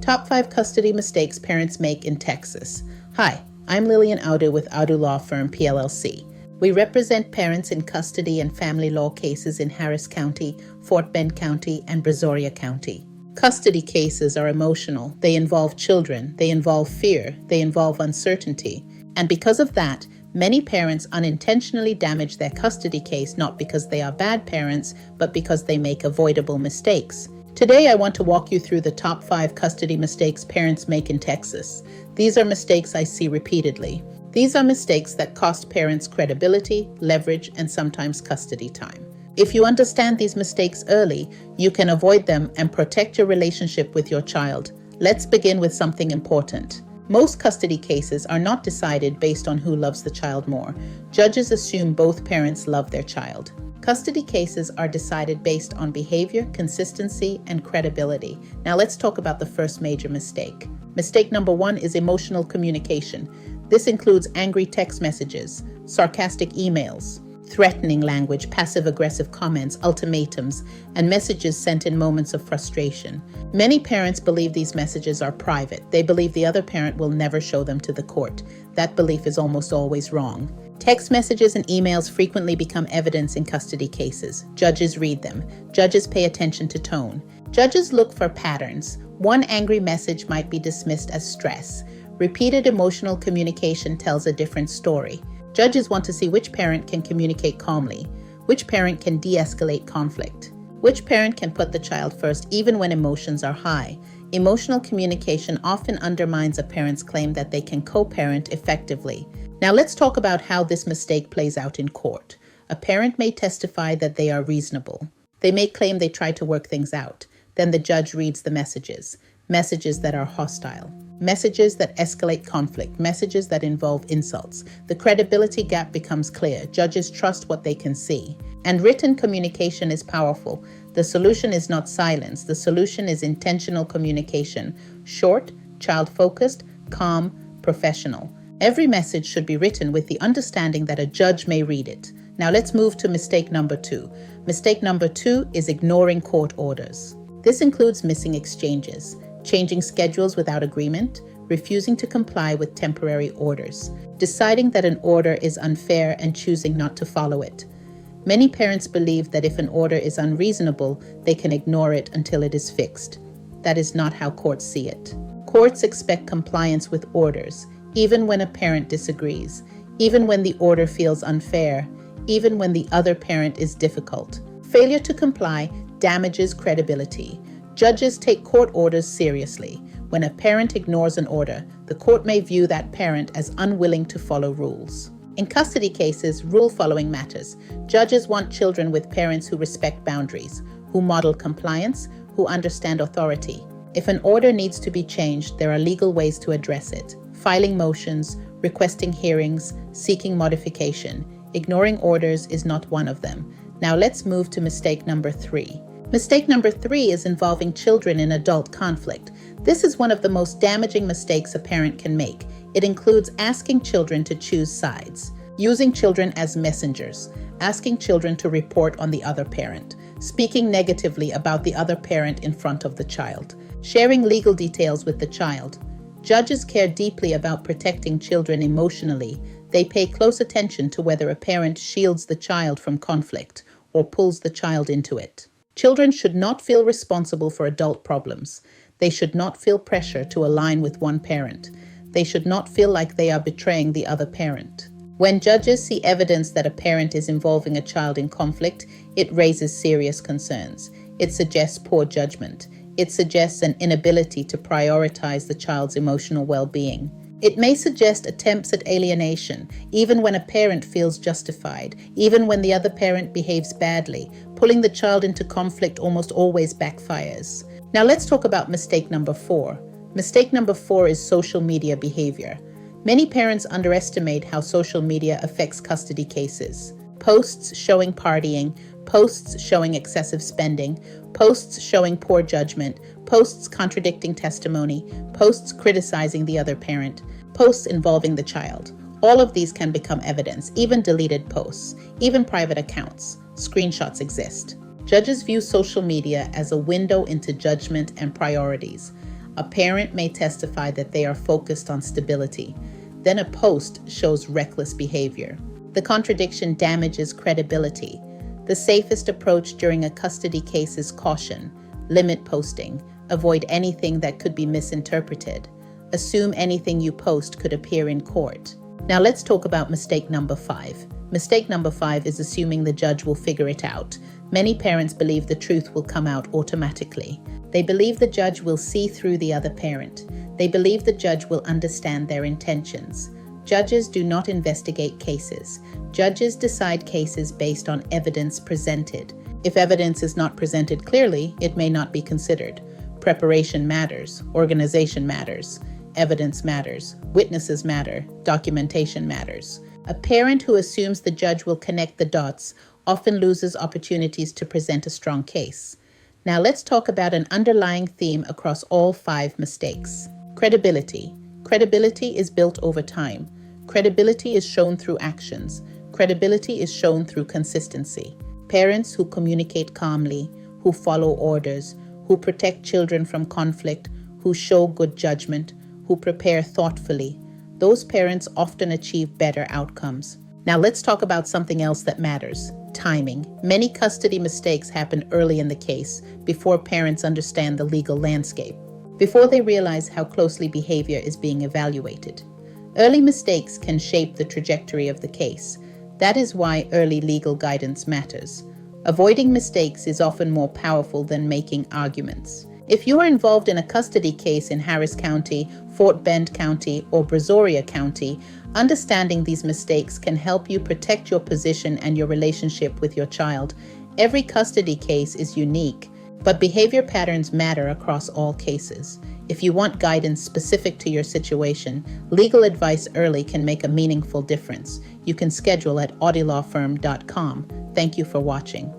Top 5 Custody Mistakes Parents Make in Texas. Hi, I'm Lillian Audu with Audu Law Firm, PLLC. We represent parents in custody and family law cases in Harris County, Fort Bend County, and Brazoria County. Custody cases are emotional. They involve children. They involve fear. They involve uncertainty. And because of that, many parents unintentionally damage their custody case not because they are bad parents, but because they make avoidable mistakes. Today, I want to walk you through the top 5 custody mistakes parents make in Texas. These are mistakes I see repeatedly. These are mistakes that cost parents credibility, leverage, and sometimes custody time. If you understand these mistakes early, you can avoid them and protect your relationship with your child. Let's begin with something important. Most custody cases are not decided based on who loves the child more. Judges assume both parents love their child. Custody cases are decided based on behavior, consistency, and credibility. Now let's talk about the first major mistake. Mistake number 1 is emotional communication. This includes angry text messages, sarcastic emails, threatening language, passive-aggressive comments, ultimatums, and messages sent in moments of frustration. Many parents believe these messages are private. They believe the other parent will never show them to the court. That belief is almost always wrong. Text messages and emails frequently become evidence in custody cases. Judges read them. Judges pay attention to tone. Judges look for patterns. One angry message might be dismissed as stress. Repeated emotional communication tells a different story. Judges want to see which parent can communicate calmly, which parent can de-escalate conflict, which parent can put the child first even when emotions are high. Emotional communication often undermines a parent's claim that they can co-parent effectively. Now let's talk about how this mistake plays out in court. A parent may testify that they are reasonable. They may claim they tried to work things out. Then the judge reads the messages that are hostile, messages that escalate conflict, messages that involve insults. The credibility gap becomes clear. Judges trust what they can see. And written communication is powerful. The solution is not silence. The solution is intentional communication. Short, child-focused, calm, professional. Every message should be written with the understanding that a judge may read it. Now let's move to mistake number 2. Mistake number 2 is ignoring court orders. This includes missing exchanges, changing schedules without agreement, refusing to comply with temporary orders, deciding that an order is unfair and choosing not to follow it. Many parents believe that if an order is unreasonable, they can ignore it until it is fixed. That is not how courts see it. Courts expect compliance with orders, even when a parent disagrees, even when the order feels unfair, even when the other parent is difficult. Failure to comply damages credibility. Judges take court orders seriously. When a parent ignores an order, the court may view that parent as unwilling to follow rules. In custody cases, rule following matters. Judges want children with parents who respect boundaries, who model compliance, who understand authority. If an order needs to be changed, there are legal ways to address it. Filing motions, requesting hearings, seeking modification. Ignoring orders is not one of them. Now let's move to mistake number 3. Mistake number 3 is involving children in adult conflict. This is one of the most damaging mistakes a parent can make. It includes asking children to choose sides, using children as messengers, asking children to report on the other parent, speaking negatively about the other parent in front of the child, sharing legal details with the child. Judges care deeply about protecting children emotionally. They pay close attention to whether a parent shields the child from conflict or pulls the child into it. Children should not feel responsible for adult problems. They should not feel pressure to align with one parent. They should not feel like they are betraying the other parent. When judges see evidence that a parent is involving a child in conflict, it raises serious concerns. It suggests poor judgment. It suggests an inability to prioritize the child's emotional well-being. It may suggest attempts at alienation, even when a parent feels justified, even when the other parent behaves badly. Pulling the child into conflict almost always backfires. Now let's talk about mistake number 4. Mistake number 4 is social media behavior. Many parents underestimate how social media affects custody cases. Posts showing partying, posts showing excessive spending, posts showing poor judgment, posts contradicting testimony, posts criticizing the other parent, posts involving the child. All of these can become evidence, even deleted posts, even private accounts. Screenshots exist. Judges view social media as a window into judgment and priorities. A parent may testify that they are focused on stability. Then a post shows reckless behavior. The contradiction damages credibility. The safest approach during a custody case is caution. Limit posting. Avoid anything that could be misinterpreted. Assume anything you post could appear in court. Now let's talk about mistake number 5. Mistake number 5 is assuming the judge will figure it out. Many parents believe the truth will come out automatically. They believe the judge will see through the other parent. They believe the judge will understand their intentions. Judges do not investigate cases. Judges decide cases based on evidence presented. If evidence is not presented clearly, it may not be considered. Preparation matters. Organization matters. Evidence matters. Witnesses matter. Documentation matters. A parent who assumes the judge will connect the dots often loses opportunities to present a strong case. Now let's talk about an underlying theme across all 5 mistakes. Credibility. Credibility is built over time. Credibility is shown through actions. Credibility is shown through consistency. Parents who communicate calmly, who follow orders, who protect children from conflict, who show good judgment, who prepare thoughtfully, those parents often achieve better outcomes. Now let's talk about something else that matters: timing. Many custody mistakes happen early in the case, before parents understand the legal landscape, before they realize how closely behavior is being evaluated. Early mistakes can shape the trajectory of the case. That is why early legal guidance matters. Avoiding mistakes is often more powerful than making arguments. If you are involved in a custody case in Harris County, Fort Bend County, or Brazoria County, understanding these mistakes can help you protect your position and your relationship with your child. Every custody case is unique, but behavior patterns matter across all cases. If you want guidance specific to your situation, legal advice early can make a meaningful difference. You can schedule at audilawfirm.com. Thank you for watching.